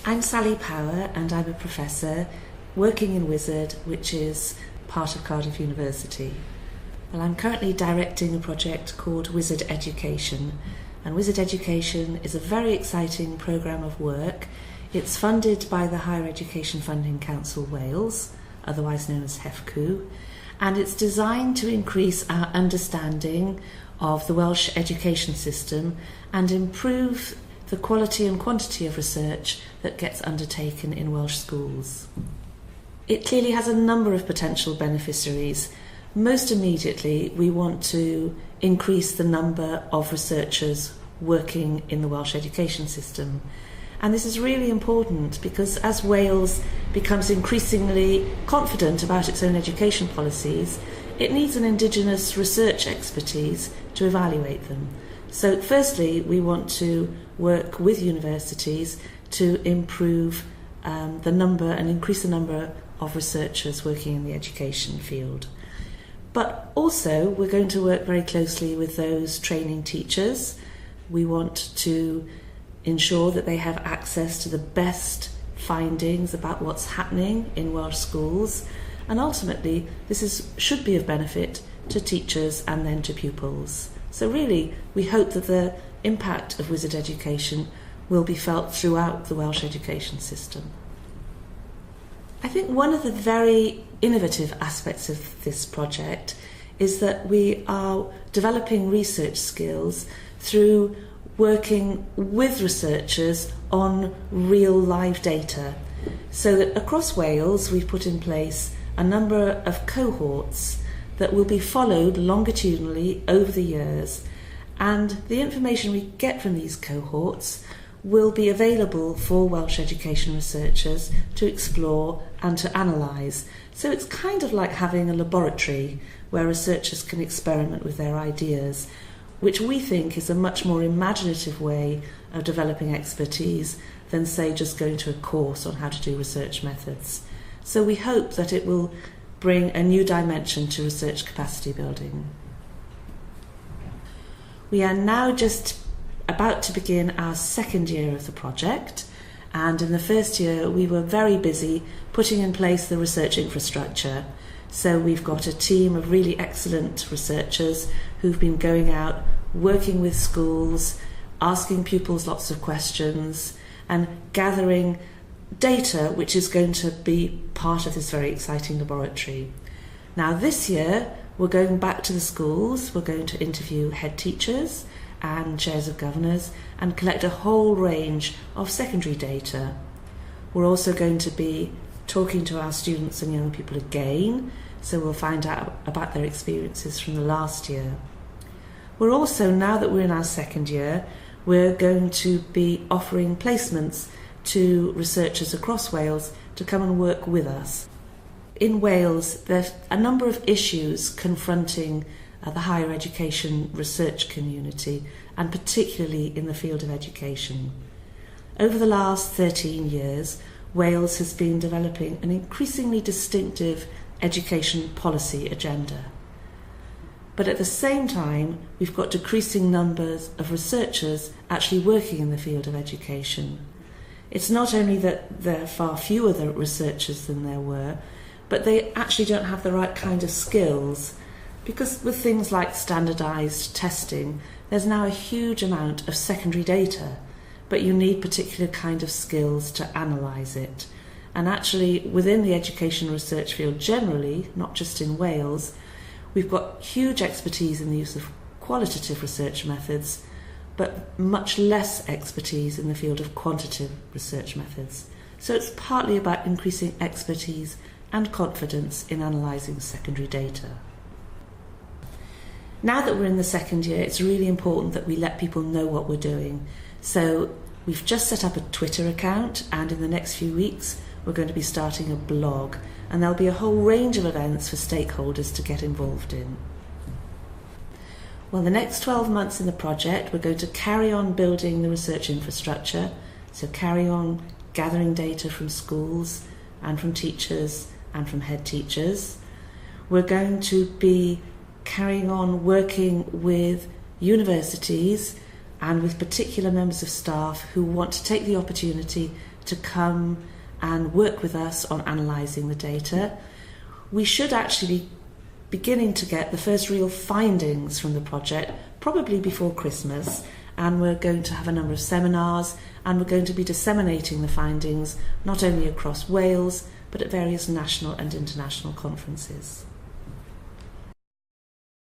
I'm Sally Power and I'm a professor working in WISERD, which is part of Cardiff University. Well, I'm currently directing a project called WISERDEducation, and WISERDEducation is a very exciting programme of work. It's funded by the Higher Education Funding Council Wales, otherwise known as HEFCW, and it's designed to increase our understanding of the Welsh education system and improve the quality and quantity of research that gets undertaken in Welsh schools. It clearly has a number of potential beneficiaries. Most immediately, we want to increase the number of researchers working in the Welsh education system. And this is really important because as Wales becomes increasingly confident about its own education policies, it needs an Indigenous research expertise to evaluate them. So firstly, we want to work with universities to improve the number and increase the number of researchers working in the education field. But also, we're going to work very closely with those training teachers. We want to ensure that they have access to the best findings about what's happening in Welsh schools. And ultimately, this should be of benefit to teachers and then to pupils. So really, we hope that the impact of WISERDEducation will be felt throughout the Welsh education system. I think one of the very innovative aspects of this project is that we are developing research skills through working with researchers on real live data. So that across Wales, we've put in place a number of cohorts that will be followed longitudinally over the years, and the information we get from these cohorts will be available for Welsh education researchers to explore and to analyse. So it's kind of like having a laboratory where researchers can experiment with their ideas, which we think is a much more imaginative way of developing expertise than, say, just going to a course on how to do research methods. So we hope that it will bring a new dimension to research capacity building. We are now just about to begin our second year of the project, and in the first year we were very busy putting in place the research infrastructure. So we've got a team of really excellent researchers who've been going out, working with schools, asking pupils lots of questions and gathering data which is going to be part of this very exciting laboratory. Now this year we're going back to the schools, we're going to interview head teachers and chairs of governors and collect a whole range of secondary data. We're also going to be talking to our students and young people again, so we'll find out about their experiences from the last year. We're also, now that we're in our second year, we're going to be offering placements to researchers across Wales to come and work with us. In Wales, there's a number of issues confronting the higher education research community, and particularly in the field of education. Over the last 13 years, Wales has been developing an increasingly distinctive education policy agenda. But at the same time, we've got decreasing numbers of researchers actually working in the field of education. It's not only that there are far fewer researchers than there were, but they actually don't have the right kind of skills, because with things like standardised testing, there's now a huge amount of secondary data, but you need particular kind of skills to analyse it. And actually, within the education research field generally, not just in Wales, we've got huge expertise in the use of qualitative research methods, but much less expertise in the field of quantitative research methods. So it's partly about increasing expertise and confidence in analysing secondary data. Now that we're in the second year, it's really important that we let people know what we're doing. So we've just set up a Twitter account, and in the next few weeks we're going to be starting a blog, and there'll be a whole range of events for stakeholders to get involved in. Well, the next 12 months in the project, we're going to carry on building the research infrastructure, so carry on gathering data from schools and from teachers and from head teachers. We're going to be carrying on working with universities and with particular members of staff who want to take the opportunity to come and work with us on analysing the data. We should actually be beginning to get the first real findings from the project probably before Christmas, and we're going to have a number of seminars, and we're going to be disseminating the findings not only across Wales but at various national and international conferences.